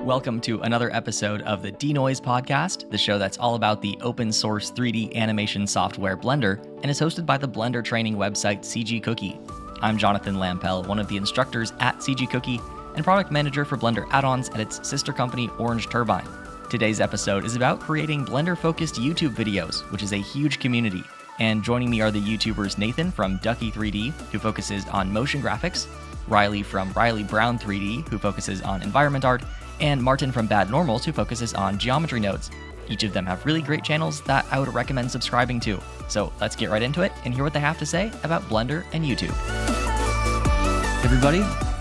Welcome to another episode of the Denoise podcast, the show that's all about the open source 3D animation software Blender and is hosted by the Blender training website CG Cookie. I'm Jonathan Lampel, one of the instructors at CG Cookie and product manager for Blender add-ons at its sister company Orange Turbine. Today's episode is about creating Blender-focused YouTube videos, which is a huge community. And joining me are the YouTubers Nathan from Ducky 3D, who focuses on motion graphics, Riley from Riley Brown 3D, who focuses on environment art, and Martin from Bad Normals, who focuses on geometry nodes. Each of them have really great channels that I would recommend subscribing to. So let's get right into it and hear what they have to say about Blender and YouTube. Hey everybody,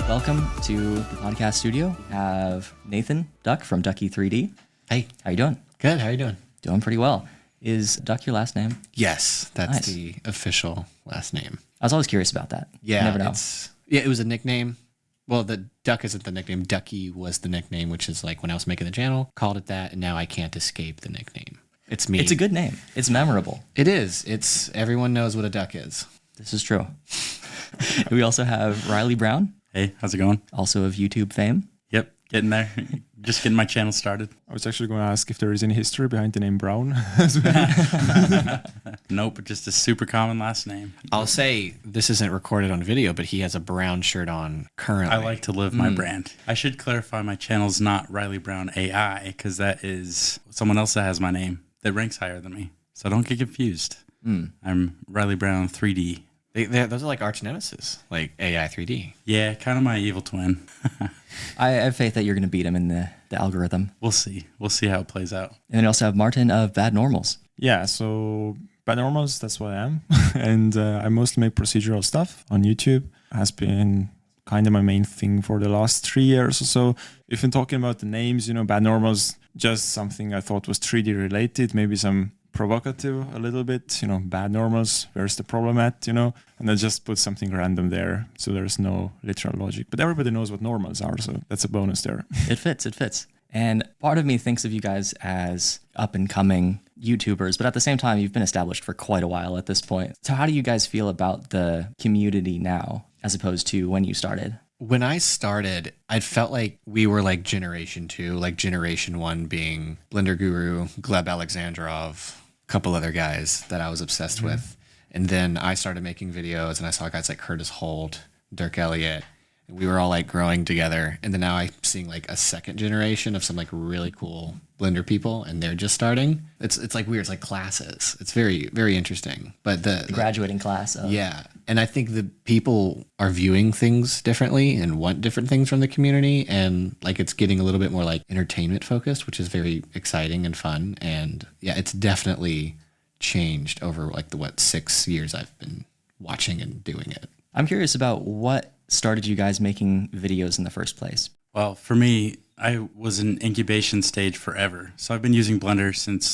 welcome to the podcast studio. We have Nathan Duck from Ducky 3D. Hey, how you doing? Good, how you doing? Doing pretty well. Is Duck your last name? Yes, that's Nice. the official last name. I was always curious about that. Yeah, You never know. it was a nickname. Well, the Duck isn't the nickname. Ducky was the nickname, which is like when I was making the channel, called it that, and now I can't escape the nickname. It's me. It's a good name. It's memorable. It is. It's everyone knows what a duck is. This is true. We also have Riley Brown, Hey, how's it going? also of YouTube fame. Yep, getting there. Just getting my channel started. I was actually going to ask if there is any history behind the name Brown. Nope, just a super common last name. I'll say this isn't recorded on video, but he has a brown shirt on currently. I like to live my brand. I should clarify my channel's not Riley Brown AI, because that is someone else that has my name that ranks higher than me. So don't get confused. I'm Riley Brown 3D. Those are like arch nemesis, like AI 3D. Yeah, kind of my evil twin. I have faith that you're going to beat him in the algorithm. We'll see. We'll see how it plays out. And then we also have Martin of Bad Normals. Yeah, so Bad Normals, that's what I am. And I mostly make procedural stuff on YouTube. Has been kind of my main thing for the last 3 years or so. If I'm talking about the names, Bad Normals, just something I thought was 3D related, maybe some provocative a little bit, Bad Normals, where's the problem at, and I just put something random there, so there's no literal logic. But everybody knows what normals are, so that's a bonus there. It fits. And part of me thinks of you guys as up-and-coming YouTubers, but at the same time, you've been established for quite a while at this point. So how do you guys feel about the community now, as opposed to when you started? When I started, I felt like we were like generation 2, like generation 1 being Blender Guru, Gleb Alexandrov, a couple other guys that I was obsessed with. And then I started making videos and I saw guys like Curtis Holt, Dirk Elliott, and we were all like growing together. And then now I'm seeing like a second generation of some like really cool Blender people, and they're just starting. It's like weird. It's like classes. It's very, very interesting. But the Graduating class. yeah. And I think the people are viewing things differently and want different things from the community. And like it's getting a little bit more like entertainment focused, which is very exciting and fun. And yeah, it's definitely changed over like the 6 years I've been watching and doing it. I'm curious about what started you guys making videos in the first place. Well, for me, I was in incubation stage forever. So I've been using Blender since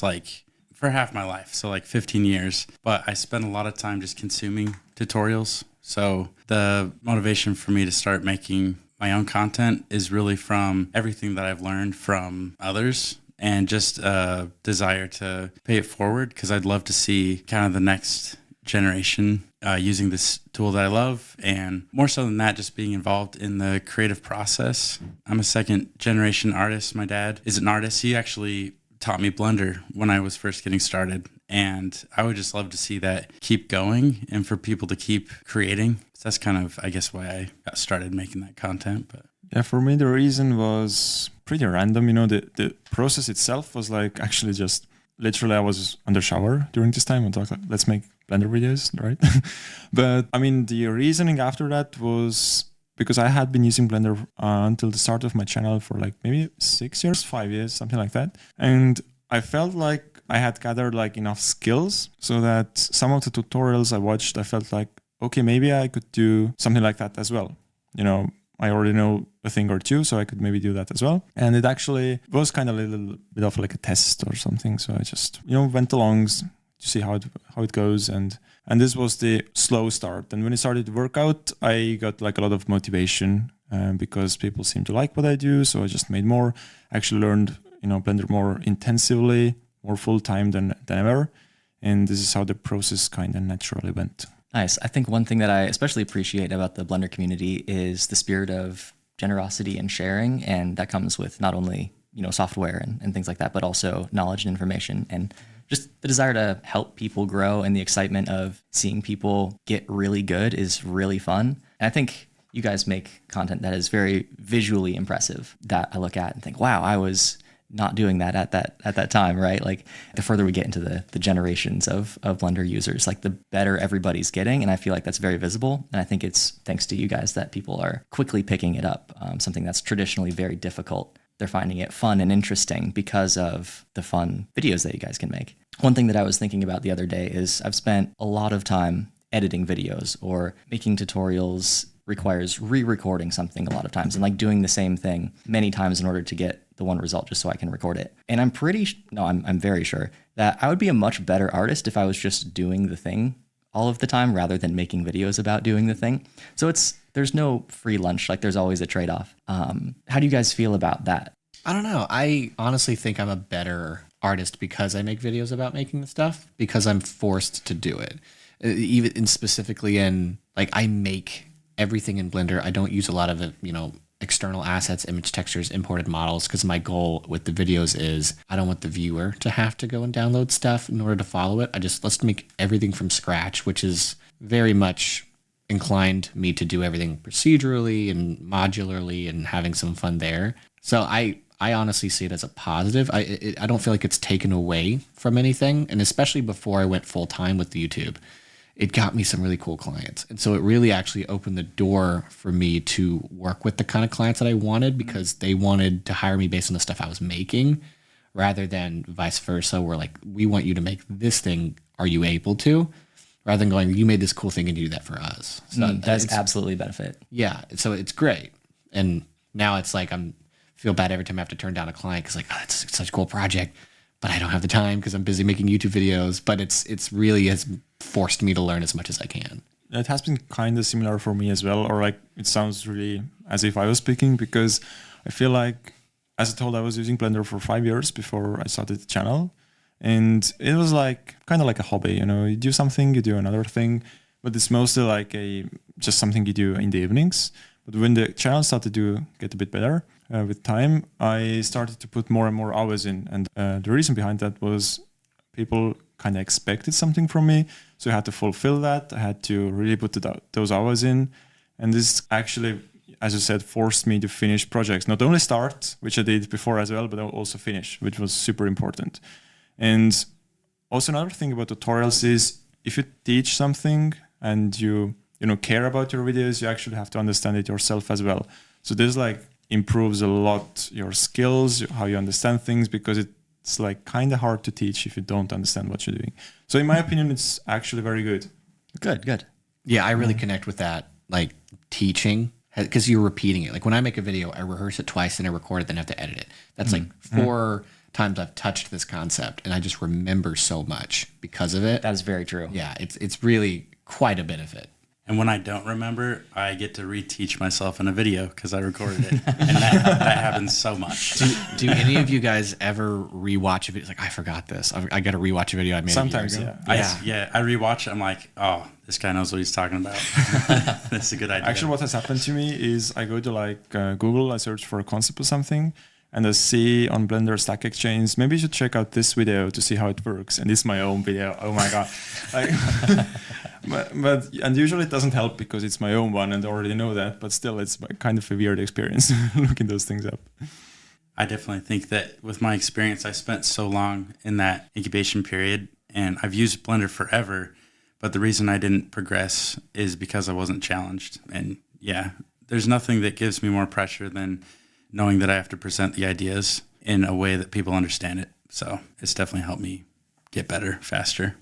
for half my life, so 15 years. But I spent a lot of time just consuming tutorials. So the motivation for me to start making my own content is really from everything that I've learned from others and just a desire to pay it forward, because I'd love to see kind of the next generation using this tool that I love, and more so than that, just being involved in the creative process. I'm a second generation artist. My dad is an artist. He actually taught me Blender when I was first getting started, and I would just love to see that keep going and for people to keep creating. So that's kind of, I guess, why I got started making that content. But Yeah, for me, the reason was pretty random. The process itself was like actually just literally I was under shower during this time and thought, like, let's make Blender videos, right? But I mean, the reasoning after that was because I had been using Blender until the start of my channel for like maybe 6 years, 5 years, something like that. And I felt like I had gathered like enough skills so that some of the tutorials I watched, I felt like, okay, maybe I could do something like that as well. I already know a thing or two, so I could maybe do that as well. And it actually was kind of a little bit of like a test or something. So I just, went along to see how it goes. And this was the slow start. And when it started to work out, I got like a lot of motivation because people seem to like what I do. So I just made more. I actually learned, Blender more intensively, more full time than ever. And this is how the process kind of naturally went. Nice. I think one thing that I especially appreciate about the Blender community is the spirit of generosity and sharing, and that comes with not only software and things like that, but also knowledge and information, and just the desire to help people grow, and the excitement of seeing people get really good is really fun. And I think you guys make content that is very visually impressive that I look at and think, wow, I was not doing that at that time, right? Like the further we get into the generations of Blender users, like the better everybody's getting. And I feel like that's very visible. And I think it's thanks to you guys that people are quickly picking it up. Something that's traditionally very difficult. They're finding it fun and interesting because of the fun videos that you guys can make. One thing that I was thinking about the other day is I've spent a lot of time editing videos, or making tutorials requires re-recording something a lot of times, and like doing the same thing many times in order to get the one result just so I can record it. And I'm very sure that I would be a much better artist if I was just doing the thing all of the time rather than making videos about doing the thing. So there's no free lunch, like there's always a trade-off. How do you guys feel about that? I don't know. I honestly think I'm a better artist because I make videos about making the stuff, because I'm forced to do it. Even specifically in, like, I make everything in Blender. I don't use a lot of, external assets, image textures, imported models, because my goal with the videos is I don't want the viewer to have to go and download stuff in order to follow it. Let's make everything from scratch, which is very much inclined me to do everything procedurally and modularly and having some fun there. So I honestly see it as a positive. I don't feel like it's taken away from anything. And especially before I went full time with YouTube, it got me some really cool clients. And so it really actually opened the door for me to work with the kind of clients that I wanted, because they wanted to hire me based on the stuff I was making rather than vice versa, where like, we want you to make this thing. Are you able to? Rather than going, you made this cool thing and you do that for us. So that's absolutely a benefit. Yeah. So it's great. And now it's like, feel bad every time I have to turn down a client because like, oh, it's such a cool project, but I don't have the time because I'm busy making YouTube videos. But it's really has forced me to learn as much as I can. It has been kind of similar for me as well, or like it sounds really as if I was speaking, because I feel like, as I told, I was using Blender for 5 years before I started the channel, and it was like kind of like a hobby. You do something, you do another thing, but it's mostly like just something you do in the evenings. But when the channel started to get a bit better with time, I started to put more and more hours in. And the reason behind that was people kind of expected something from me. So I had to fulfill that. I had to really put those hours in. And this actually, as you said, forced me to finish projects. Not only start, which I did before as well, but also finish, which was super important. And also another thing about tutorials is if you teach something and you care about your videos, you actually have to understand it yourself as well. So this like improves a lot your skills, how you understand things, because it's like kind of hard to teach if you don't understand what you're doing. So in my opinion, it's actually very good. Good. Yeah, I really connect with that, like teaching, because you're repeating it. Like when I make a video, I rehearse it twice and I record it, then I have to edit it. That's like 4 times I've touched this concept, and I just remember so much because of it. That is very true. Yeah, it's really quite a benefit. And when I don't remember, I get to reteach myself in a video because I recorded it. And that happens so much. Do any of you guys ever rewatch a video? It's like, I forgot this. I got to rewatch a video I made Sometimes, a year ago. I rewatch it. I'm like, oh, this guy knows what he's talking about. That's a good idea. Actually, what has happened to me is I go to like Google, I search for a concept or something, and I see on Blender Stack Exchange, maybe you should check out this video to see how it works. And it's my own video. Oh my God. And usually it doesn't help because it's my own one and I already know that, but still it's kind of a weird experience looking those things up. I definitely think that with my experience, I spent so long in that incubation period, and I've used Blender forever, but the reason I didn't progress is because I wasn't challenged. And yeah, there's nothing that gives me more pressure than knowing that I have to present the ideas in a way that people understand it. So it's definitely helped me get better, faster.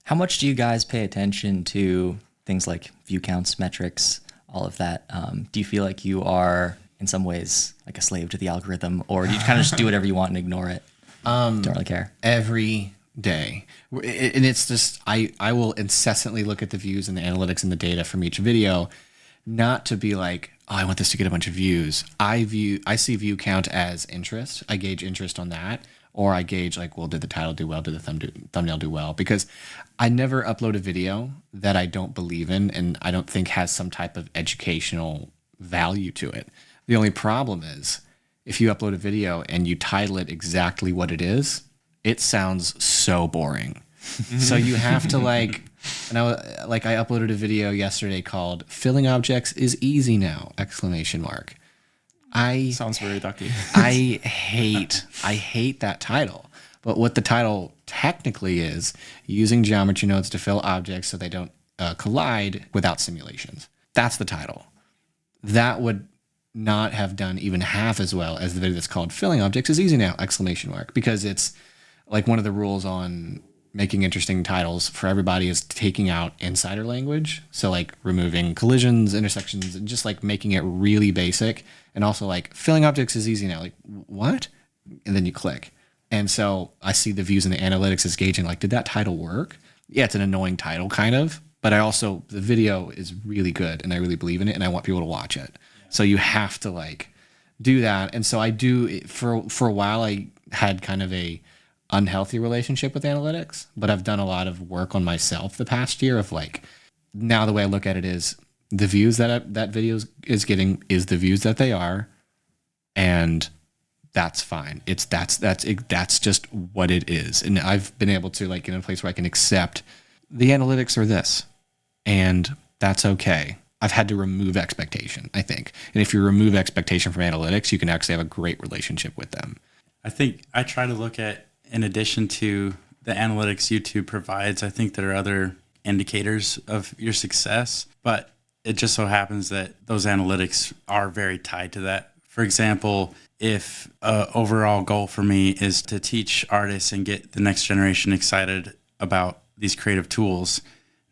How much do you guys pay attention to things like view counts, metrics, all of that? Do you feel like you are in some ways like a slave to the algorithm, or do you kind of just do whatever you want and ignore it? Don't really care. Every day. And it's just, I will incessantly look at the views and the analytics and the data from each video, not to be like, oh, I want this to get a bunch of views. I see view count as interest. I gauge interest on that. Or I gauge like, well, did the title do well? Did the thumbnail do well? Because I never upload a video that I don't believe in and I don't think has some type of educational value to it. The only problem is if you upload a video and you title it exactly what it is, it sounds so boring. So you have to like, and I uploaded a video yesterday called "Filling Objects is Easy Now!" exclamation mark. Sounds very Ducky. I hate that title. But what the title technically is, using geometry nodes to fill objects so they don't collide without simulations. That's the title. That would not have done even half as well as the video that's called "Filling Objects is Easy Now!" exclamation mark, because it's like one of the rules on making interesting titles for everybody is taking out insider language. So like removing collisions, intersections, and just like making it really basic. And also like "Filling Objects is easy now." Like, what? And then you click. And so I see the views in the analytics is gauging like, did that title work? Yeah, it's an annoying title kind of, but the video is really good and I really believe in it and I want people to watch it. So you have to like do that. And so I do, for a while I had kind of a unhealthy relationship with analytics, but I've done a lot of work on myself the past year of like, now the way I look at it is the views that video is getting is the views that they are, and that's fine. That's just what it is. And I've been able to like get in a place where I can accept the analytics are this, and that's okay. I've had to remove expectation, I think. And if you remove expectation from analytics, you can actually have a great relationship with them. I think I try to look at, in addition to the analytics YouTube provides, I think there are other indicators of your success, but it just so happens that those analytics are very tied to that. For example, if an overall goal for me is to teach artists and get the next generation excited about these creative tools,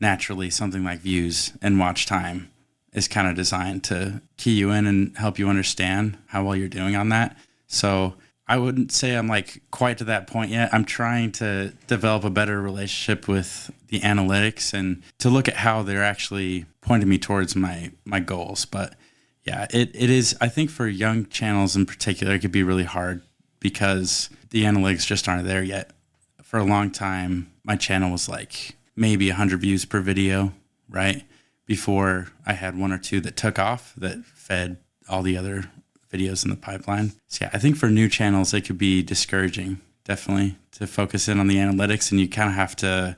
naturally something like views and watch time is kind of designed to key you in and help you understand how well you're doing on that. So I wouldn't say I'm like quite to that point yet. I'm trying to develop a better relationship with the analytics and to look at how they're actually pointing me towards my goals. But yeah, it is, I think for young channels in particular, it could be really hard because the analytics just aren't there yet. For a long time, my channel was like maybe 100 views per video, right? Before I had one or two that took off that fed all the other videos in the pipeline. So yeah, I think for new channels, it could be discouraging, definitely, to focus in on the analytics, and you kind of have to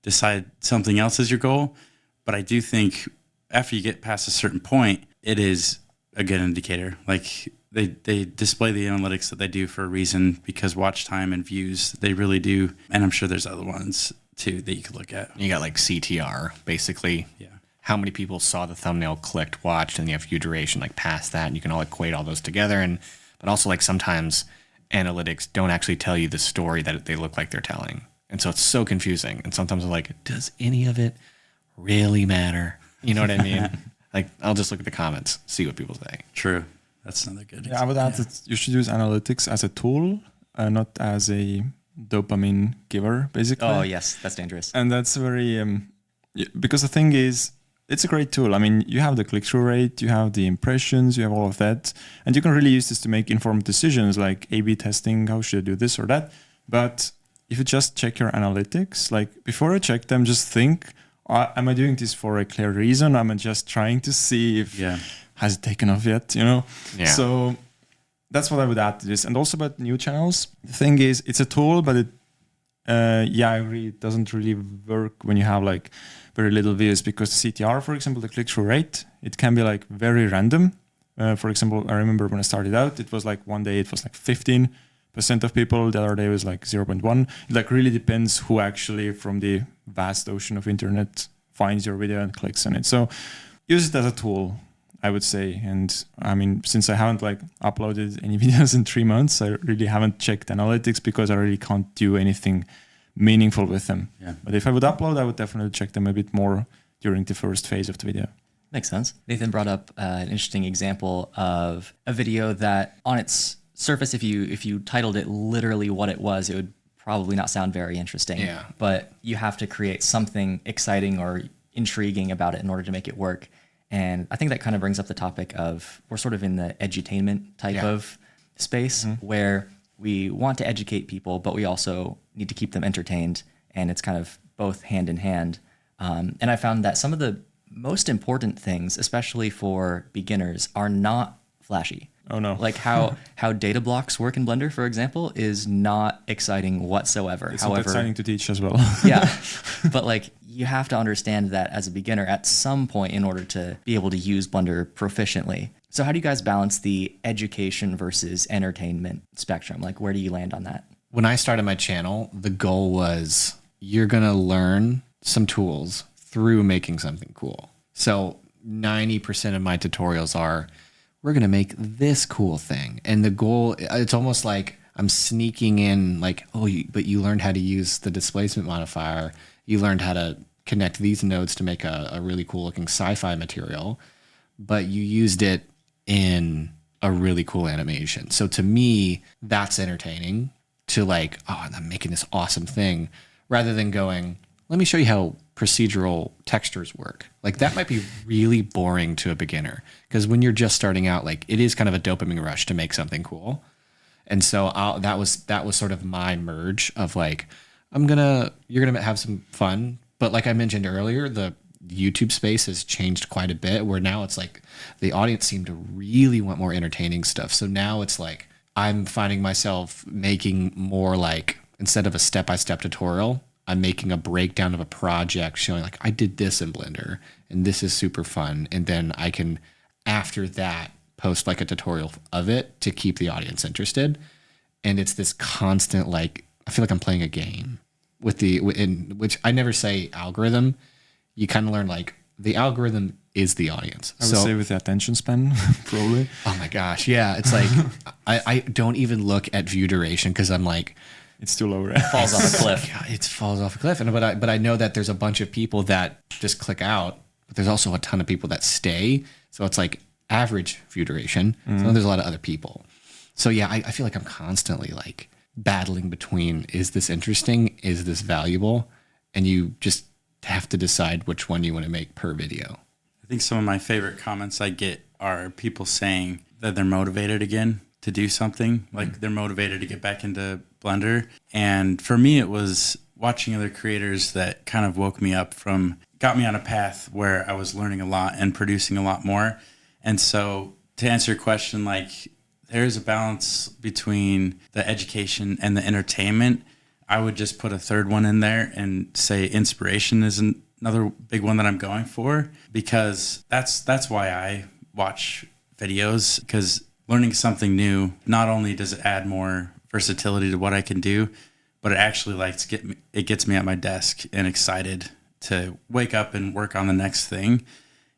decide something else is your goal. But I do think after you get past a certain point, it is a good indicator. Like they display the analytics that they do for a reason, because watch time and views, they really do. And I'm sure there's other ones too that you could look at. You got like CTR, basically. Yeah. How many people saw the thumbnail, clicked, watched, and you have view duration like past that, and you can all equate all those together. But also like sometimes analytics don't actually tell you the story that they look like they're telling. And so it's so confusing. And sometimes I'm like, does any of it really matter? You know what I mean? Like, I'll just look at the comments, see what people say. True. That's another good Yeah, I would add that you should use analytics as a tool, not as a dopamine giver, basically. Oh, yes, that's dangerous. And that's very, because the thing is, it's a great tool. I mean, you have the click-through rate, you have the impressions, you have all of that. And you can really use this to make informed decisions like A/B testing, how should I do this or that. But if you just check your analytics, like before you check them, just think, am I doing this for a clear reason? Am I just trying to see if has it taken off yet, you know? Yeah. So that's what I would add to this. And also about new channels, the thing is, it's a tool, but it, I agree, it doesn't really work when you have like very little views, because the CTR, for example, the click-through rate, it can be like very random. For example, I remember when I started out, it was like one day it was like 15% of people, the other day it was like 0.1. It like really depends who actually from the vast ocean of internet finds your video and clicks on it. So use it as a tool, I would say. And I mean, since I haven't like uploaded any videos in 3 months, I really haven't checked analytics because I really can't do anything meaningful with them. Yeah. But if I would upload, I would definitely check them a bit more during the first phase of the video. Makes sense. Nathan brought up an interesting example of a video that on its surface, if you titled it literally what it was, it would probably not sound very interesting. Yeah. But you have to create something exciting or intriguing about it in order to make it work. And I think that kind of brings up the topic of, we're sort of in the edutainment type of space where we want to educate people, but we also need to keep them entertained. And it's kind of both hand in hand. And I found that some of the most important things, especially for beginners, are not flashy. Oh no. Like how data blocks work in Blender, for example, is not exciting whatsoever. It's However, not exciting to teach as well. yeah, but like you have to understand that as a beginner at some point in order to be able to use Blender proficiently. So how do you guys balance the education versus entertainment spectrum? Like where do you land on that? When I started my channel, the goal was you're going to learn some tools through making something cool. So 90% of my tutorials are, we're going to make this cool thing. And the goal, it's almost like I'm sneaking in like, oh, but you learned how to use the displacement modifier. You learned how to connect these nodes to make a really cool looking sci-fi material, but you used it in a really cool animation. So to me, that's entertaining to like, oh, I'm making this awesome thing rather than going, let me show you how procedural textures work. Like that might be really boring to a beginner because when you're just starting out, like it is kind of a dopamine rush to make something cool. And so that was sort of my merge of like, you're going to have some fun. But like I mentioned earlier, the YouTube space has changed quite a bit where now it's like the audience seem to really want more entertaining stuff. So now it's like, I'm finding myself making more like, instead of a step-by-step tutorial, I'm making a breakdown of a project showing like I did this in Blender and this is super fun. And then I can, after that, post like a tutorial of it to keep the audience interested. And it's this constant, like, I feel like I'm playing a game in which I never say algorithm. You kind of learn like the algorithm is the audience. I would say with the attention span, probably. Oh my gosh. Yeah. It's like, I don't even look at view duration because I'm like, it's too low. Falls off a cliff. God, it falls off a cliff. But I know that there's a bunch of people that just click out, but there's also a ton of people that stay. So it's like average view duration. So then there's a lot of other people. So yeah, I feel like I'm constantly like battling between, is this interesting? Is this valuable? And you just have to decide which one you want to make per video. I think some of my favorite comments I get are people saying that they're motivated again to do something, like they're motivated to get back into Blender. And for me, it was watching other creators that kind of got me on a path where I was learning a lot and producing a lot more. And so to answer your question, like there's a balance between the education and the entertainment. I would just put a third one in there and say inspiration is another big one that I'm going for, because that's why I watch videos, because learning something new, not only does it add more versatility to what I can do, but it actually gets me at my desk and excited to wake up and work on the next thing.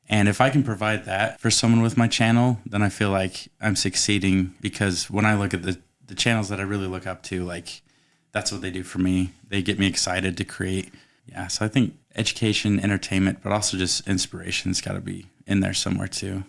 And if I can provide that for someone with my channel, then I feel like I'm succeeding, because when I look at the channels that I really look up to, like that's what they do for me. They get me excited to create. Yeah, so I think education, entertainment, but also just inspiration's got to be in there somewhere too.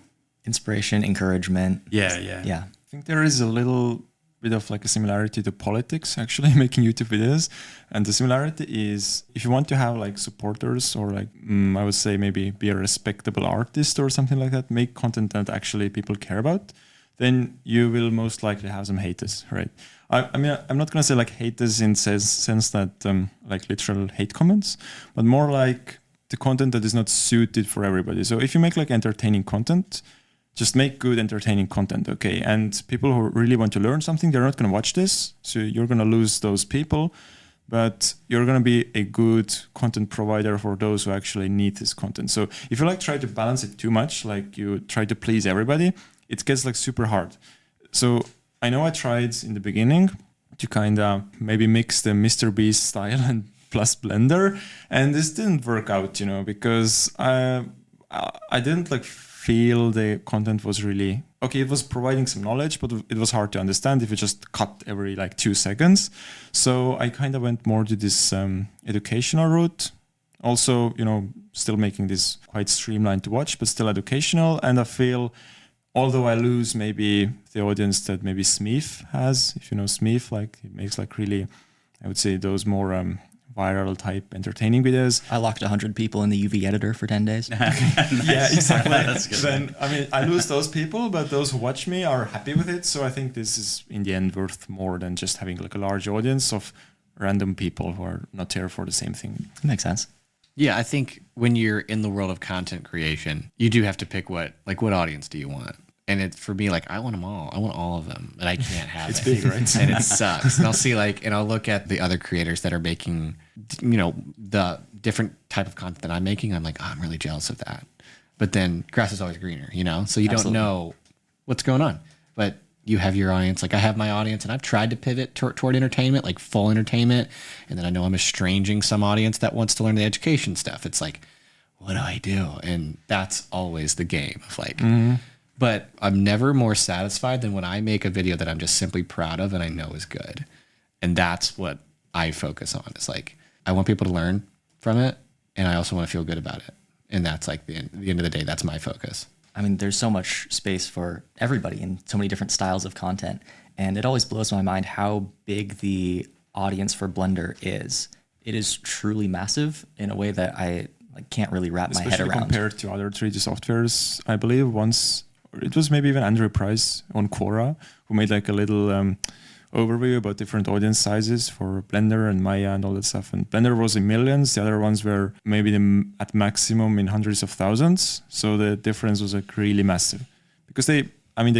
Inspiration, encouragement. Yeah. Yeah. I think there is a little bit of like a similarity to politics, actually, making YouTube videos. And the similarity is, if you want to have like supporters or like, I would say maybe be a respectable artist or something like that, make content that actually people care about, then you will most likely have some haters, right? I mean, I'm not going to say like haters in sense that like literal hate comments, but more like the content that is not suited for everybody. So if you make like entertaining content, just make good entertaining content, okay? And people who really want to learn something, they're not going to watch this. So you're going to lose those people, but you're going to be a good content provider for those who actually need this content. So if you like try to balance it too much, like you try to please everybody, it gets like super hard. So I know I tried in the beginning to kind of maybe mix the Mr. Beast style and plus Blender, and this didn't work out, because I didn't like feel the content was really okay. It was providing some knowledge, but it was hard to understand if you just cut every like 2 seconds. So I kind of went more to this educational route. Also, still making this quite streamlined to watch, but still educational. And I feel, although I lose maybe the audience that maybe Smeef has, if you know Smeef, like it makes like really, I would say those more viral type entertaining videos. I locked 100 people in the UV editor for 10 days. Nice. Yeah, exactly. That's good. Then, I mean, I lose those people, but those who watch me are happy with it. So I think this is in the end worth more than just having like a large audience of random people who are not there for the same thing. That makes sense. Yeah, I think when you're in the world of content creation, you do have to pick what audience do you want? And it's for me, like, I want them all. I want all of them, and I can't have It's it. big, right? And it sucks. And I'll see and I'll look at the other creators that are making, the different type of content that I'm making. I'm like, oh, I'm really jealous of that. But then grass is always greener, So you don't know what's going on. But you have your audience. Like I have my audience, and I've tried to pivot toward entertainment, like full entertainment. And then I know I'm estranging some audience that wants to learn the education stuff. It's like, what do I do? And that's always the game of like, but I'm never more satisfied than when I make a video that I'm just simply proud of and I know is good. And that's what I focus on. It's like, I want people to learn from it, and I also want to feel good about it. And that's like the end of the day, that's my focus. I mean, there's so much space for everybody and so many different styles of content. And it always blows my mind how big the audience for Blender is. It is truly massive in a way that I can't really wrap my head Especially around. compared to other 3D softwares. I believe once, it was maybe even Andrew Price on Quora, who made like a little overview about different audience sizes for Blender and Maya and all that stuff. And Blender was in millions. The other ones were maybe at maximum in hundreds of thousands. So the difference was like really massive because they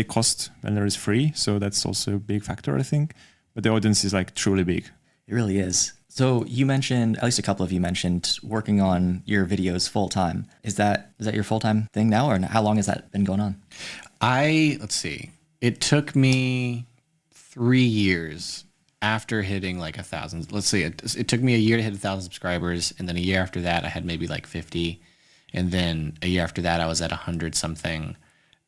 cost. Blender is free. So that's also a big factor, I think. But the audience is like truly big. It really is. So you mentioned, at least a couple of you mentioned working on your videos full time. Is that your full time thing now, or how long has that been going on? Let's see. It took me 3 years after hitting like 1,000. Let's see. It took me a year to hit 1,000 subscribers, and then a year after that, I had maybe like 50, and then a year after that, I was at 100 something,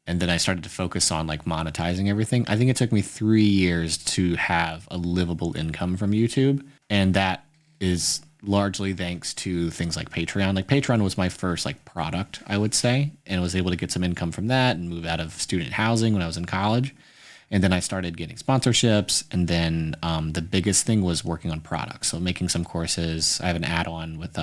and then I started to focus on like monetizing everything. I think it took me 3 years to have a livable income from YouTube, and that is largely thanks to things like Patreon. Like Patreon was my first like product, I would say, and I was able to get some income from that and move out of student housing when I was in college. And then I started getting sponsorships. And then the biggest thing was working on products. So making some courses. I have an add-on with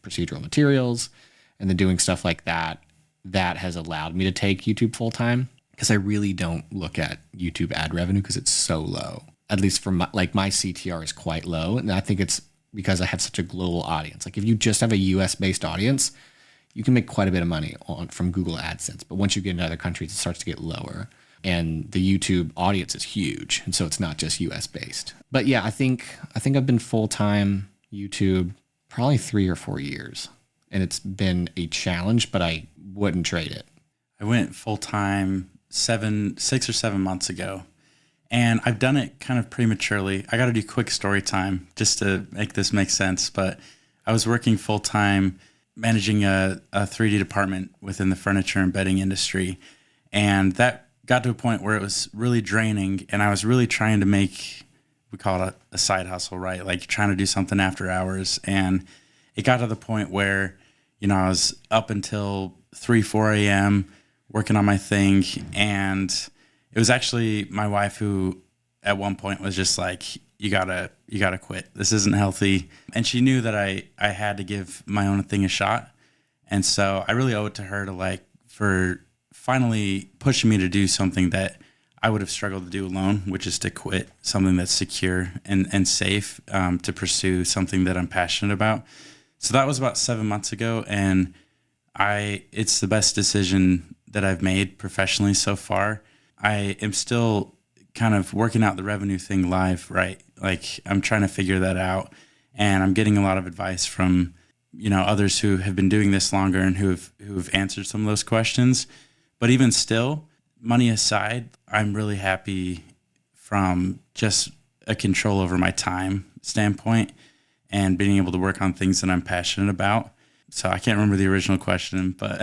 procedural materials, and then doing stuff like that. That has allowed me to take YouTube full time, because I really don't look at YouTube ad revenue because it's so low. At least for my CTR is quite low. And I think it's because I have such a global audience. Like if you just have a US based audience, you can make quite a bit of money from Google AdSense. But once you get into other countries, it starts to get lower. And the YouTube audience is huge. And so it's not just US based. But yeah, I think I've been full-time YouTube probably 3 or 4 years. And it's been a challenge, but I wouldn't trade it. I went full-time 6 or 7 months ago. And I've done it kind of prematurely. I got to do quick story time just to make this make sense. But I was working full-time managing a 3D department within the furniture and bedding industry. And that got to a point where it was really draining. And I was really trying to make, we call it a side hustle, right? Like trying to do something after hours. And it got to the point where, I was up until 3, 4 a.m. working on my thing. And it was actually my wife who at one point was just like, you gotta quit. This isn't healthy. And she knew that I had to give my own thing a shot. And so I really owe it to her for finally pushing me to do something that I would have struggled to do alone, which is to quit something that's secure and safe, to pursue something that I'm passionate about. So that was about 7 months ago. And it's the best decision that I've made professionally so far. I am still kind of working out the revenue thing live, right? Like I'm trying to figure that out, and I'm getting a lot of advice from, others who have been doing this longer and who've answered some of those questions. But even still, money aside, I'm really happy from just a control over my time standpoint and being able to work on things that I'm passionate about. So I can't remember the original question, but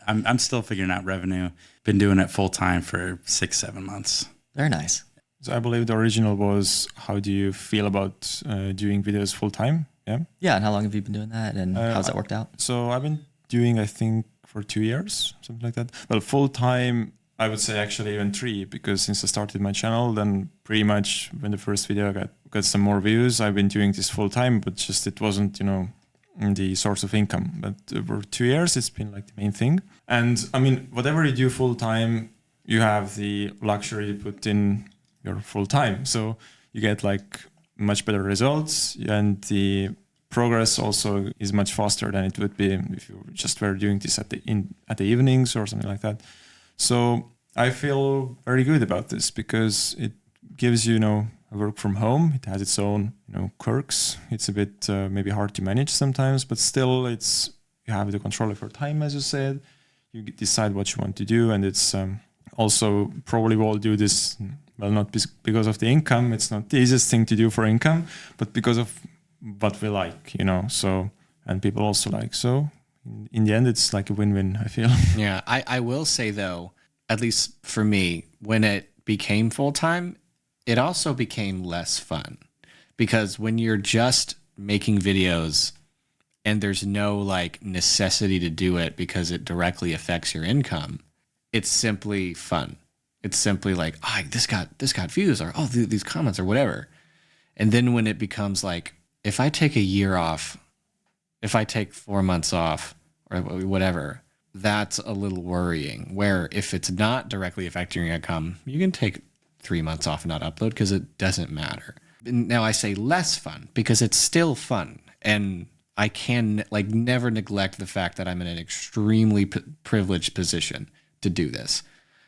I'm still figuring out revenue. Been doing it full time for 6-7 months. Very nice. So I believe the original was, how do you feel about doing videos full time? Yeah. Yeah, and how long have you been doing that, and how's that worked out? So I've been doing, I think, for 2 years, something like that. Well, full time, I would say actually even 3, because since I started my channel, then pretty much when the first video got some more views, I've been doing this full time, but just it wasn't, the source of income. But over 2 years, it's been like the main thing. And I mean, whatever you do full time, you have the luxury to put in your full time. So you get like much better results, and the progress also is much faster than it would be if you just were doing this at the evenings or something like that. So I feel very good about this because it gives you, a work from home. It has its own, quirks. It's a bit maybe hard to manage sometimes, but still you have the control of your time, as you said. You decide what you want to do, and it's also probably we'll do this, well, not because of the income. It's not the easiest thing to do for income, but because of what we like, so, and people also like. So in the end, it's like a win-win, I feel. Yeah, I will say, though, at least for me, when it became full-time, it also became less fun. Because when you're just making videos and there's no like necessity to do it because it directly affects your income, it's simply fun. It's simply like, oh, this got views, or oh, these comments, or whatever. And then when it becomes like, if I take a year off, if I take 4 months off, or whatever, that's a little worrying. Where if it's not directly affecting your income, you can take 3 months off and not upload because it doesn't matter. Now I say less fun because it's still fun, and I can like never neglect the fact that I'm in an extremely privileged position to do this.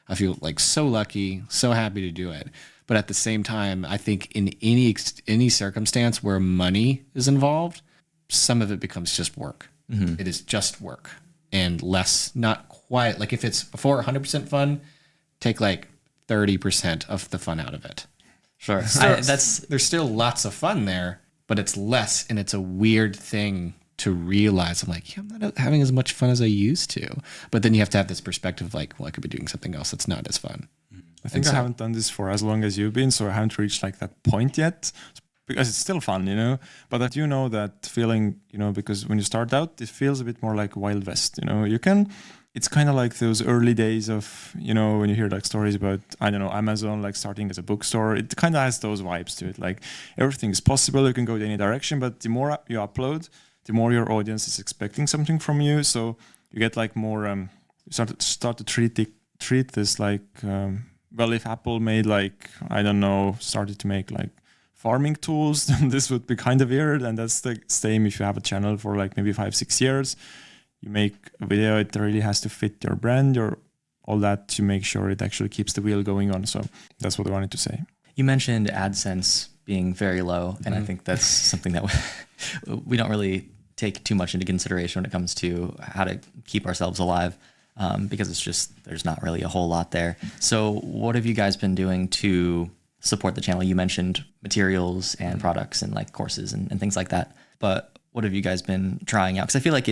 I feel like so lucky, so happy to do it. But at the same time, I think in any circumstance where money is involved, some of it becomes just work. Mm-hmm. It is just work and less, not quite like if it's before 100% fun, take like 30% of the fun out of it. Sure. There's still lots of fun there, but it's less, and it's a weird thing to realize. I'm like, yeah, I'm not having as much fun as I used to. But then you have to have this perspective of like, well, I could be doing something else that's not as fun. I think I haven't done this for as long as you've been, so I haven't reached like that point yet, because it's still fun, But I do know that feeling, because when you start out, it feels a bit more like Wild West, It's kind of like those early days of, when you hear like stories about, I don't know, Amazon like starting as a bookstore. It kind of has those vibes to it. Like everything is possible. You can go in any direction, but the more you upload, the more your audience is expecting something from you. So you get like more, you start to treat this like, well, if Apple made like, I don't know, started to make like farming tools, then this would be kind of weird. And that's the same if you have a channel for like maybe 5-6 years. You make a video, it really has to fit your brand or all that to make sure it actually keeps the wheel going on. So that's what I wanted to say. You mentioned AdSense being very low, and I think that's something that we don't really take too much into consideration when it comes to how to keep ourselves alive, because it's just, there's not really a whole lot there. So what have you guys been doing to support the channel? You mentioned materials and products and like courses and things like that, but what have you guys been trying out? Because I feel like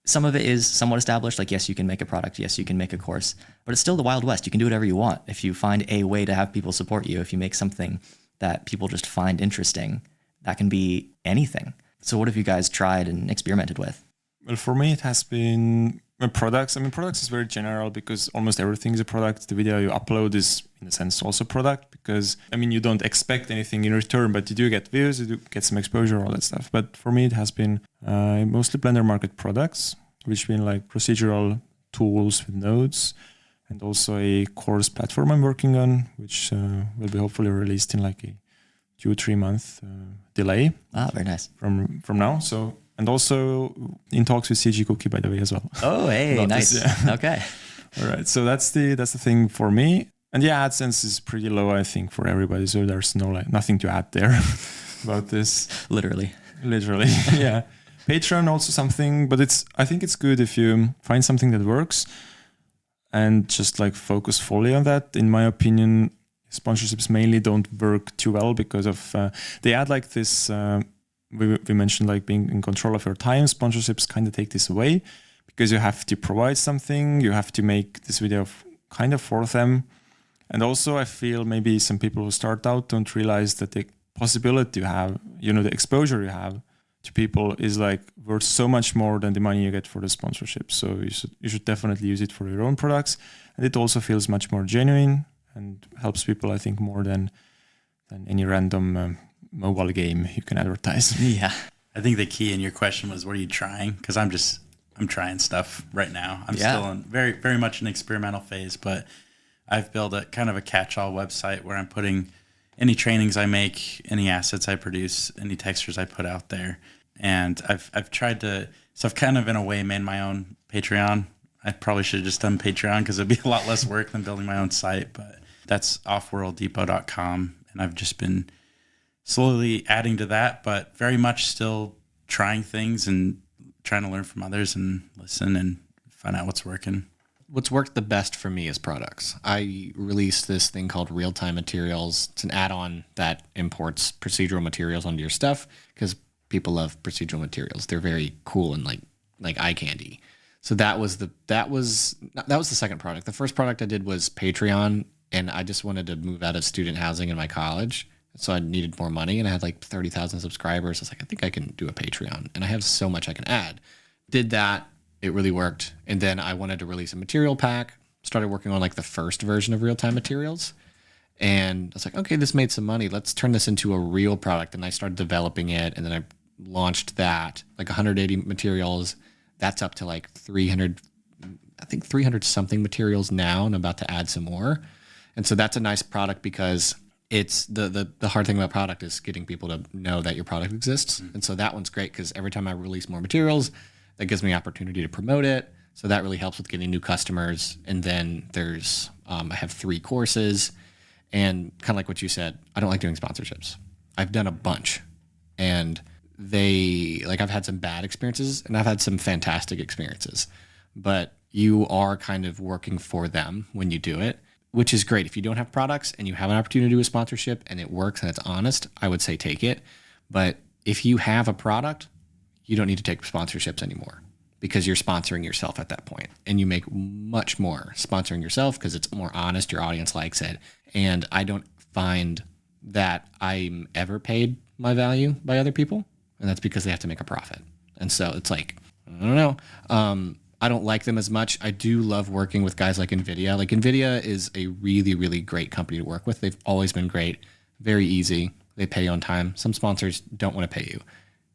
some of it is somewhat established. Like, yes, you can make a product. Yes, you can make a course, but it's still the Wild West. You can do whatever you want. If you find a way to have people support you, if you make something that people just find interesting, that can be anything. So what have you guys tried and experimented with? Well, for me, it has been products. Products is very general because almost everything is a product. The video you upload is, in a sense, also a product because, you don't expect anything in return, but you do get views, you do get some exposure, all that stuff. But for me, it has been mostly Blender Market products, which been like procedural tools with nodes, and also a course platform I'm working on, which will be hopefully released in like a 2-3 month delay. Ah, very nice. From now. So, and also in talks with CG Cookie, by the way, as well. Oh, hey, nice. This, yeah. Okay. All right. So that's the thing for me. And yeah, AdSense is pretty low, I think, for everybody. So there's nothing to add there about this. Literally. Yeah. Patreon also something, but I think it's good if you find something that works and just like focus fully on that. In my opinion, sponsorships mainly don't work too well because of they add like this. We mentioned like being in control of your time. Sponsorships kind of take this away because you have to provide something. You have to make this video kind of for them. And also I feel maybe some people who start out don't realize that the possibility you have, the exposure you have to people is like worth so much more than the money you get for the sponsorship. So you should definitely use it for your own products. And it also feels much more genuine and helps people, I think, more than any random mobile game you can advertise. Yeah. I think the key in your question was, what are you trying? Because I'm trying stuff right now. I'm still in very, very much an experimental phase, but I've built a kind of a catch-all website where I'm putting any trainings I make, any assets I produce, any textures I put out there. And I've tried to, so I've kind of in a way made my own Patreon. I probably should have just done Patreon because it'd be a lot less work than building my own site. But that's offworlddepot.com. And I've just been slowly adding to that, but very much still trying things and trying to learn from others and listen and find out what's working. What's worked the best for me is products. I released this thing called Real-Time Materials. It's an add-on that imports procedural materials onto your stuff because people love procedural materials. They're very cool and like eye candy. So that was the second product. The first product I did was Patreon, and I just wanted to move out of student housing in my college. So I needed more money, and I had like 30,000 subscribers. I was like, I think I can do a Patreon, and I have so much I can add. Did that. It really worked. And then I wanted to release a material pack, started working on like the first version of Real-Time Materials. And I was like, okay, this made some money. Let's turn this into a real product. And I started developing it. And then I launched that, like 180 materials. That's up to like 300 something materials now. And I'm about to add some more. And so that's a nice product because it's the hard thing about product is getting people to know that your product exists. Mm-hmm. And so that one's great because every time I release more materials, that gives me opportunity to promote it. So that really helps with getting new customers. And then there's, I have 3 courses, and kind of like what you said, I don't like doing sponsorships. I've done a bunch, and I've had some bad experiences and I've had some fantastic experiences, but you are kind of working for them when you do it, which is great. If you don't have products and you have an opportunity to do a sponsorship and it works and it's honest, I would say take it. But if you have a product, you don't need to take sponsorships anymore because you're sponsoring yourself at that point, and you make much more sponsoring yourself because it's more honest. Your audience likes it. And I don't find that I'm ever paid my value by other people. And that's because they have to make a profit. And so it's like, I don't know. I don't like them as much. I do love working with guys like NVIDIA. Like NVIDIA is a really, really great company to work with. They've always been great, very easy. They pay on time. Some sponsors don't want to pay you,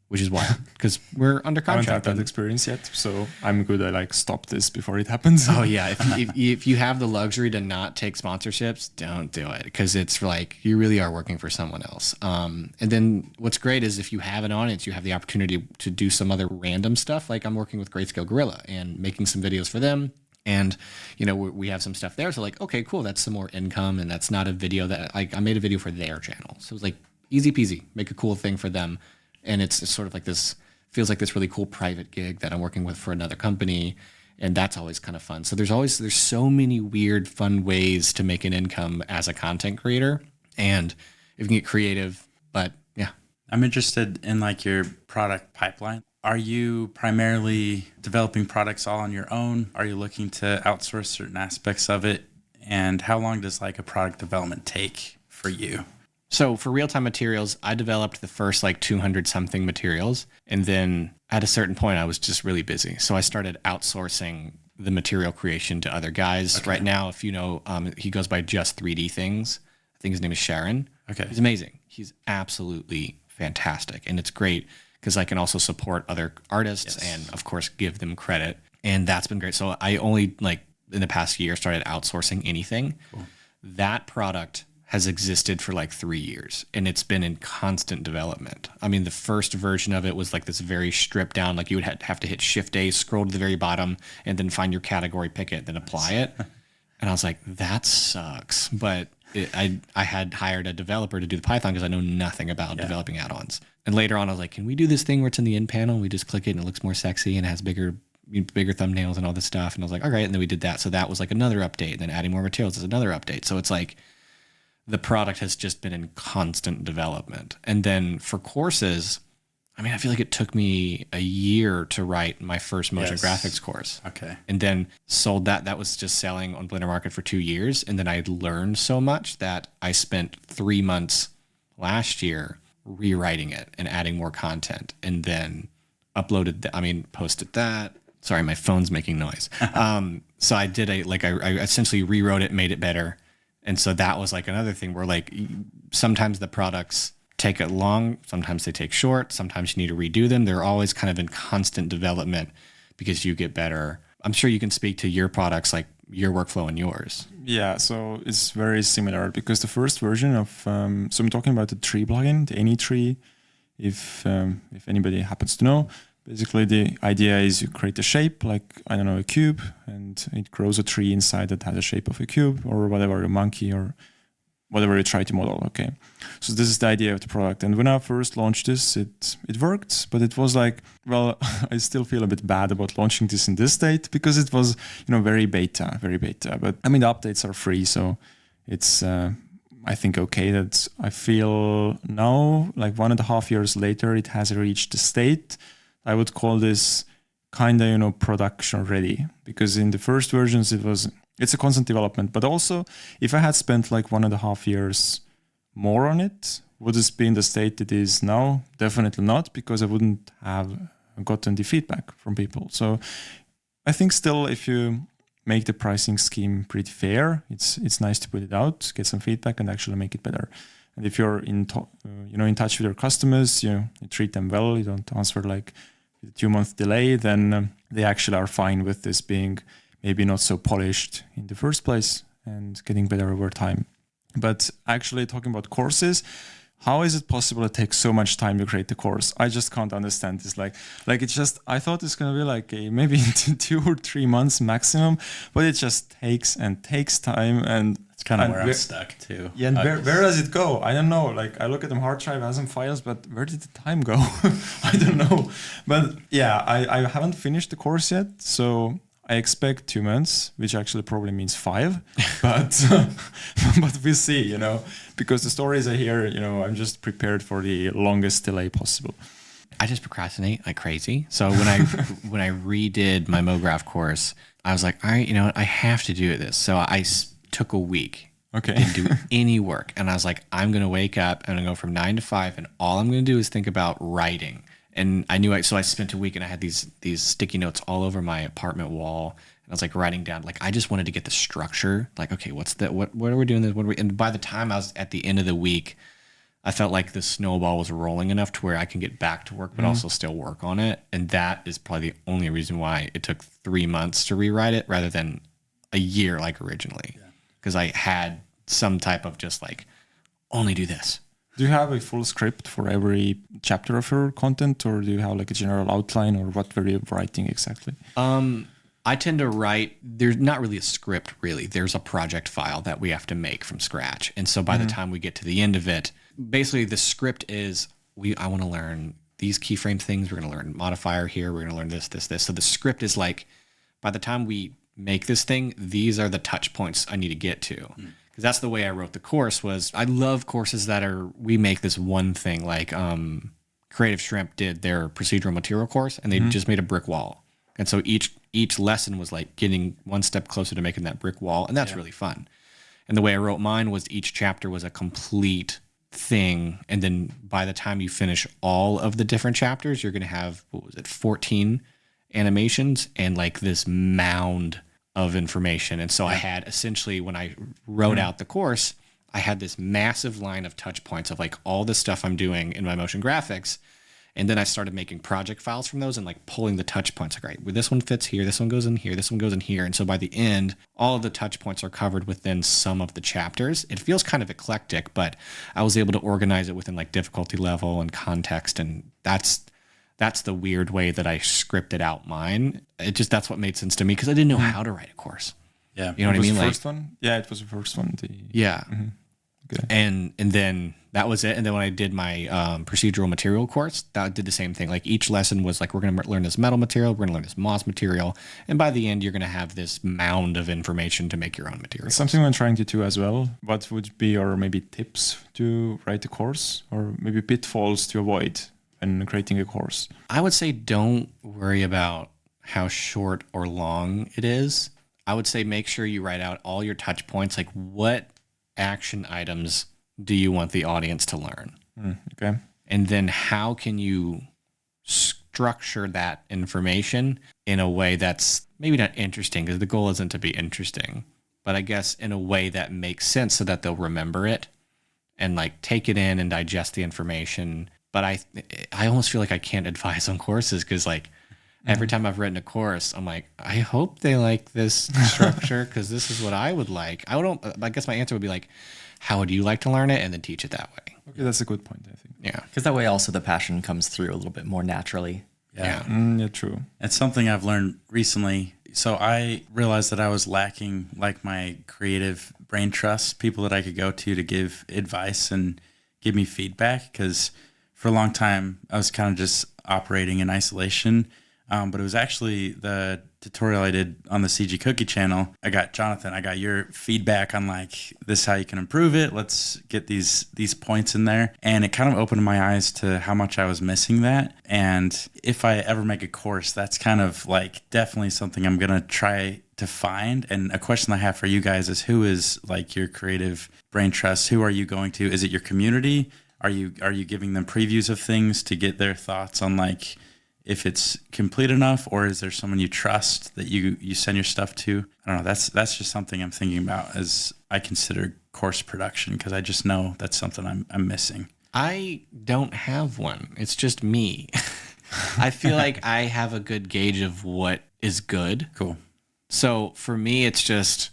which is why, because we're under contract. I haven't had that experience yet, so I'm good. I stop this before it happens. Oh yeah, if you have the luxury to not take sponsorships, don't do it, because it's like you really are working for someone else. And then what's great is if you have an audience, you have the opportunity to do some other random stuff. Like I'm working with Great Scale Gorilla and making some videos for them. And, we have some stuff there. So like, okay, cool. That's some more income. And that's not a video that I made a video for their channel. So it was like easy peasy, make a cool thing for them. And it's sort of like this, feels like this really cool private gig that I'm working with for another company. And that's always kind of fun. So there's so many weird, fun ways to make an income as a content creator. And if you can get creative, but yeah. I'm interested in like your product pipeline. Are you primarily developing products all on your own? Are you looking to outsource certain aspects of it? And how long does like a product development take for you? So for Real-Time Materials, I developed the first like 200 something materials. And then at a certain point, I was just really busy. So I started outsourcing the material creation to other guys. Okay. Right now, if you know, he goes by Just 3D Things. I think his name is Sharon. Okay. He's amazing. He's absolutely fantastic. And it's great because I can also support other artists and of course give them credit. And that's been great. So I only in the past year started outsourcing anything. Cool. That product has existed for like 3 years and it's been in constant development. I mean, the first version of it was like this very stripped down, like you would have to hit Shift A, scroll to the very bottom and then find your category, pick it, then apply it. And I was like, that sucks. But I had hired a developer to do the Python because I know nothing about developing add-ons. And later on I was like, can we do this thing where it's in the end panel? We just click it and it looks more sexy and it has bigger thumbnails and all this stuff. And I was like, all right. And then we did that. So that was like another update. And then adding more materials is another update. So it's like, the product has just been in constant development. And then for courses, I mean, I feel like it took me a year to write my first motion graphics course. Okay. And then sold that. That was just selling on Blender Market for 2 years. And then I learned so much that I spent 3 months last year rewriting it and adding more content and then posted that. Sorry, my phone's making noise. So I did I essentially rewrote it, made it better. And so that was like another thing where like sometimes the products take it long, sometimes they take short, sometimes you need to redo them. They're always kind of in constant development because you get better. I'm sure you can speak to your products, like your workflow and yours. Yeah, so it's very similar because the first version of, so I'm talking about the tree plugin, the Any Tree, if anybody happens to know. Basically, the idea is you create a shape, like, I don't know, a cube, and it grows a tree inside that has a shape of a cube or whatever, a monkey or whatever you try to model. Okay. So this is the idea of the product. And when I first launched this, it worked, but it was like, well, I still feel a bit bad about launching this in this state because it was, very beta. But I mean, the updates are free. So it's, I think, okay that I feel now, like 1.5 years later, it has reached the state. I would call this kind of, production ready, because in the first versions, it's a constant development. But also, if I had spent like 1.5 years more on it, would this be in the state it is now? Definitely not, because I wouldn't have gotten the feedback from people. So I think still, if you make the pricing scheme pretty fair, it's nice to put it out, get some feedback, and actually make it better. And if you're in touch with your customers, you treat them well, you don't answer like with a 2-month delay, then they actually are fine with this being maybe not so polished in the first place and getting better over time. But actually talking about courses, how is it possible it takes so much time to create the course? I just can't understand this. Like it's just, I thought it's going to be like maybe 2 or 3 months maximum, but it just takes time. And it's kind of where I'm stuck too. Yeah, and where does it go? I don't know. Like I look at the hard drive, has some files, but where did the time go? I don't know. But yeah, I haven't finished the course yet. So I expect 2 months, which actually probably means 5, but but we'll see, because the stories I hear, I'm just prepared for the longest delay possible. I just procrastinate like crazy. So when I redid my MoGraph course, I was like, all right, I have to do this. So I took a week. Okay. Didn't do any work. And I was like, I'm going to wake up and I'm going to go from 9 to 5. And all I'm going to do is think about writing. And I knew so I spent a week and I had these sticky notes all over my apartment wall. And I was like writing down, like, I just wanted to get the structure. Like, okay, what are we doing? And by the time I was at the end of the week, I felt like the snowball was rolling enough to where I can get back to work, but also still work on it. And that is probably the only reason why it took 3 months to rewrite it rather than a year like originally. Because I had some type of just like, only do this. Do you have a full script for every chapter of your content, or do you have like a general outline, or what were you writing exactly? I tend to write, there's not really a script really. There's a project file that we have to make from scratch. And so by the time we get to the end of it, basically the script is, I want to learn these keyframe things. We're going to learn modifier here. We're going to learn this. So the script is like, by the time we make this thing, these are the touch points I need to get to. Because that's the way I wrote the course. Was I love courses that we make this one thing, like Creative Shrimp did their procedural material course, and they just made a brick wall. And so each lesson was like getting one step closer to making that brick wall, and that's really fun. And the way I wrote mine was each chapter was a complete thing, and then by the time you finish all of the different chapters, you're going to have 14 animations and like this mound of information. And so I had essentially, when I wrote out the course, I had this massive line of touch points of like all the stuff I'm doing in my motion graphics. And then I started making project files from those and like pulling the touch points. Like, right, well, this one fits here, this one goes in here, this one goes in here. And so by the end, all of the touch points are covered within some of the chapters. It feels kind of eclectic, but I was able to organize it within like difficulty level and context. And that's the weird way that I scripted out mine. That's what made sense to me because I didn't know how to write a course. Yeah. You know what I mean? The first one? Yeah, it was the first one. Yeah. Mm-hmm. Okay. And then that was it. And then when I did my procedural material course, that did the same thing. Like each lesson was like, we're going to learn this metal material, we're going to learn this moss material. And by the end, you're going to have this mound of information to make your own material. Something I'm trying to do as well. What would be your maybe tips to write a course, or maybe pitfalls to avoid when creating a course? I would say don't worry about how short or long it is. I would say make sure you write out all your touch points. Like what action items do you want the audience to learn? Okay. And then how can you structure that information in a way that's maybe not interesting, because the goal isn't to be interesting, but I guess in a way that makes sense so that they'll remember it and like take it in and digest the information. But I almost feel like I can't advise on courses because like every time I've written a course, I'm like, I hope they like this structure because this is what I would like. I guess my answer would be like, how would you like to learn it? And then teach it that way. Okay, that's a good point, I think. Yeah. Because that way also the passion comes through a little bit more naturally. Yeah. Yeah, true. It's something I've learned recently. So I realized that I was lacking like my creative brain trust, people that I could go to give advice and give me feedback. Because for a long time, I was kind of just operating in isolation. But it was actually the tutorial I did on the CG Cookie channel. I got Jonathan, I got your feedback on like, this is how you can improve it. Let's get these points in there. And it kind of opened my eyes to how much I was missing that. And if I ever make a course, that's kind of like definitely something I'm going to try to find. And a question I have for you guys is, who is like your creative brain trust? Who are you going to? Is it your community? Are you giving them previews of things to get their thoughts on like, if it's complete enough, or is there someone you trust that you send your stuff to? I don't know. That's just something I'm thinking about as I consider course production, because I just know that's something I'm missing. I don't have one. It's just me. I feel like I have a good gauge of what is good. Cool. So for me, it's just,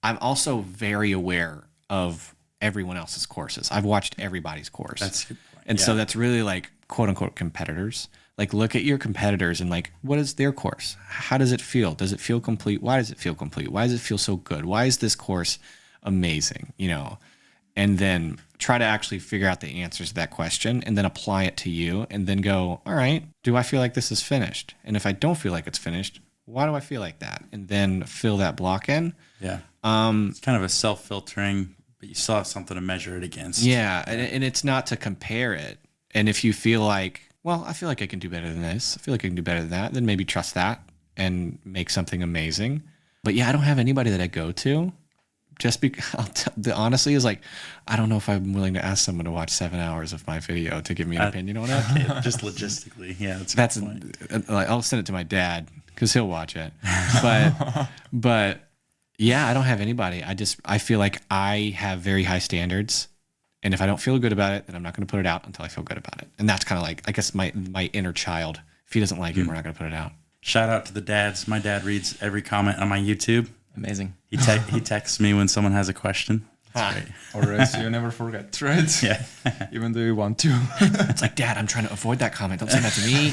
I'm also very aware of everyone else's courses. I've watched everybody's course. That's a good point. And so that's really like quote unquote competitors. Like, look at your competitors and like, what is their course? How does it feel? Does it feel complete? Why does it feel complete? Why does it feel so good? Why is this course amazing? You know, and then try to actually figure out the answers to that question and then apply it to you and then go, all right, do I feel like this is finished? And if I don't feel like it's finished, why do I feel like that? And then fill that block in. Yeah. It's kind of a self-filtering, but you still have something to measure it against. Yeah. And it's not to compare it. And if you feel like, well, I feel like I can do better than this, I feel like I can do better than that, then maybe trust that and make something amazing. But yeah, I don't have anybody that I go to. Just because the honestly is like, I don't know if I'm willing to ask someone to watch 7 hours of my video to give me an opinion on it. Okay, just logistically. Yeah, that's a good point. Like, I'll send it to my dad because he'll watch it. But yeah, I don't have anybody. I feel like I have very high standards. And if I don't feel good about it, then I'm not going to put it out until I feel good about it. And that's kind of like, I guess, my inner child. If he doesn't like it, we're not going to put it out. Shout out to the dads. My dad reads every comment on my YouTube. Amazing. He texts me when someone has a question. That's great. Or else you never forget, right? Yeah. Even though you want to. It's like, Dad, I'm trying to avoid that comment. Don't send that to me.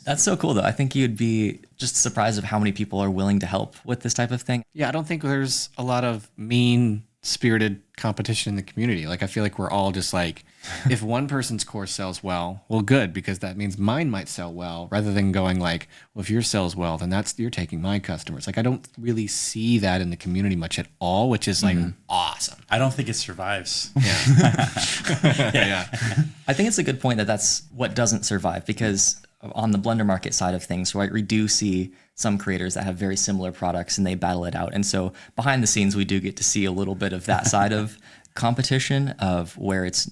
That's so cool, though. I think you'd be just surprised of how many people are willing to help with this type of thing. Yeah, I don't think there's a lot of mean-spirited competition in the community. Like, I feel like we're all just like, if one person's course sells well, good, because that means mine might sell well, rather than going like, well, if yours sells well, then you're taking my customers. Like, I don't really see that in the community much at all, which is like awesome. I don't think it survives. Yeah. I think it's a good point that that's what doesn't survive, because on the Blender market side of things, right, we do see some creators that have very similar products and they battle it out. And so behind the scenes, we do get to see a little bit of that side of competition, of where it's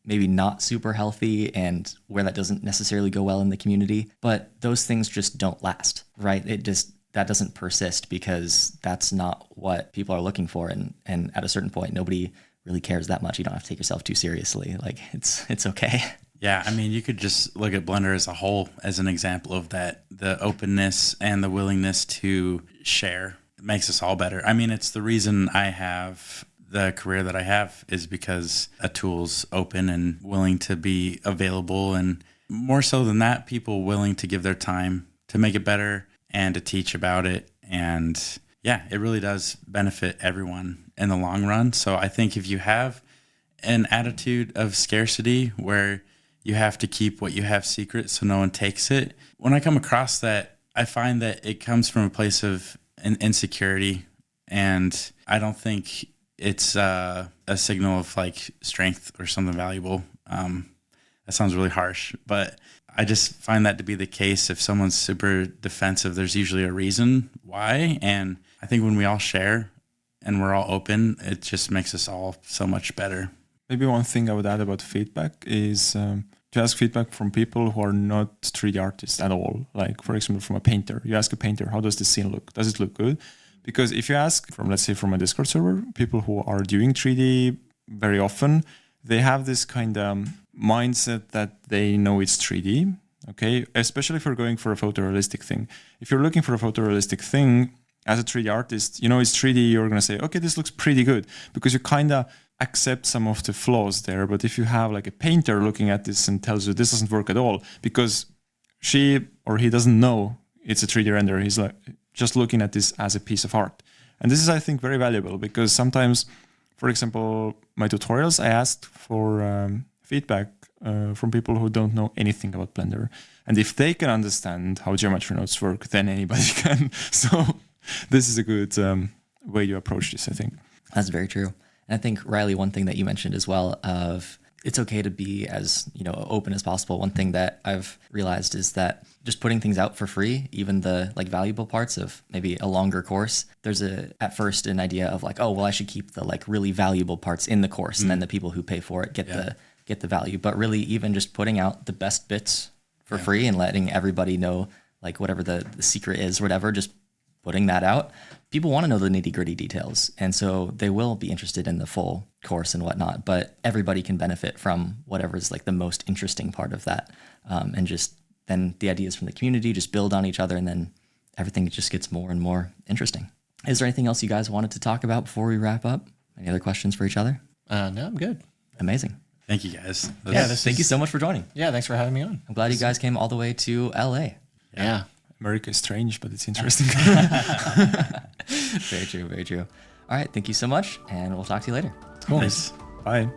maybe not super healthy and where that doesn't necessarily go well in the community. But those things just don't last, right? That doesn't persist, because that's not what people are looking for. And at a certain point, nobody really cares that much. You don't have to take yourself too seriously. Like, it's okay. Yeah, I mean, you could just look at Blender as a whole as an example of that. The openness and the willingness to share makes us all better. I mean, it's the reason I have the career that I have, is because a tool's open and willing to be available. And more so than that, people willing to give their time to make it better and to teach about it. And yeah, it really does benefit everyone in the long run. So I think if you have an attitude of scarcity where you have to keep what you have secret so no one takes it, when I come across that, I find that it comes from a place of insecurity. And I don't think it's a signal of like strength or something valuable. That sounds really harsh, but I just find that to be the case. If someone's super defensive, there's usually a reason why. And I think when we all share and we're all open, it just makes us all so much better. Maybe one thing I would add about feedback is to ask feedback from people who are not 3D artists at all. Like, for example, from a painter. You ask a painter, how does this scene look? Does it look good? Because if you ask from, let's say, from a Discord server, people who are doing 3D very often, they have this kind of mindset that they know it's 3D, okay? Especially if you're going for a photorealistic thing. If you're looking for a photorealistic thing, as a 3D artist, you know it's 3D, you're going to say, okay, this looks pretty good, because you kind of accept some of the flaws there. But if you have like a painter looking at this and tells you this doesn't work at all, because she or he doesn't know it's a 3D render. He's like just looking at this as a piece of art. And this is, I think, very valuable because sometimes, for example, my tutorials, I asked for feedback from people who don't know anything about Blender. And if they can understand how geometry nodes work, then anybody can. So this is a good way to approach this, I think. That's very true. And I think, Riley, one thing that you mentioned as well of it's okay to be as, open as possible. One thing that I've realized is that just putting things out for free, even the like valuable parts of maybe a longer course, there's at first an idea of like, oh, well, I should keep the like really valuable parts in the course. And then the people who pay for it get the value. But really even just putting out the best bits for free and letting everybody know like whatever the secret is, whatever, just putting that out. People want to know the nitty gritty details. And so they will be interested in the full course and whatnot, but everybody can benefit from whatever's like the most interesting part of that. And just then the ideas from the community just build on each other and then everything just gets more and more interesting. Is there anything else you guys wanted to talk about before we wrap up? Any other questions for each other? No, I'm good. Amazing. Thank you guys. Thank you so much for joining. Yeah, thanks for having me on. I'm glad you guys came all the way to LA. Yeah. America is strange, but it's interesting. Very true, very true. All right, thank you so much, and we'll talk to you later. Cool. Nice. Bye.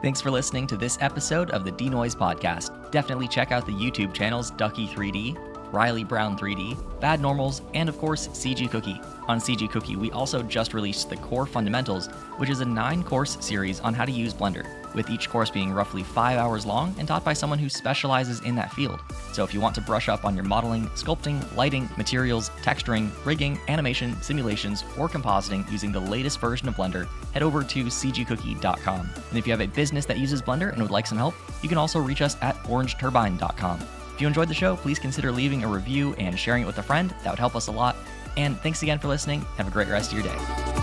Thanks for listening to this episode of the Denoise podcast. Definitely check out the YouTube channels Ducky 3D, Riley Brown 3D, Bad Normals, and of course, CG Cookie. On CG Cookie, we also just released the Core Fundamentals, which is a 9-course series on how to use Blender, with each course being roughly 5 hours long and taught by someone who specializes in that field. So if you want to brush up on your modeling, sculpting, lighting, materials, texturing, rigging, animation, simulations, or compositing using the latest version of Blender, head over to cgcookie.com. And if you have a business that uses Blender and would like some help, you can also reach us at orangeturbine.com. If you enjoyed the show, please consider leaving a review and sharing it with a friend. That would help us a lot. And thanks again for listening. Have a great rest of your day.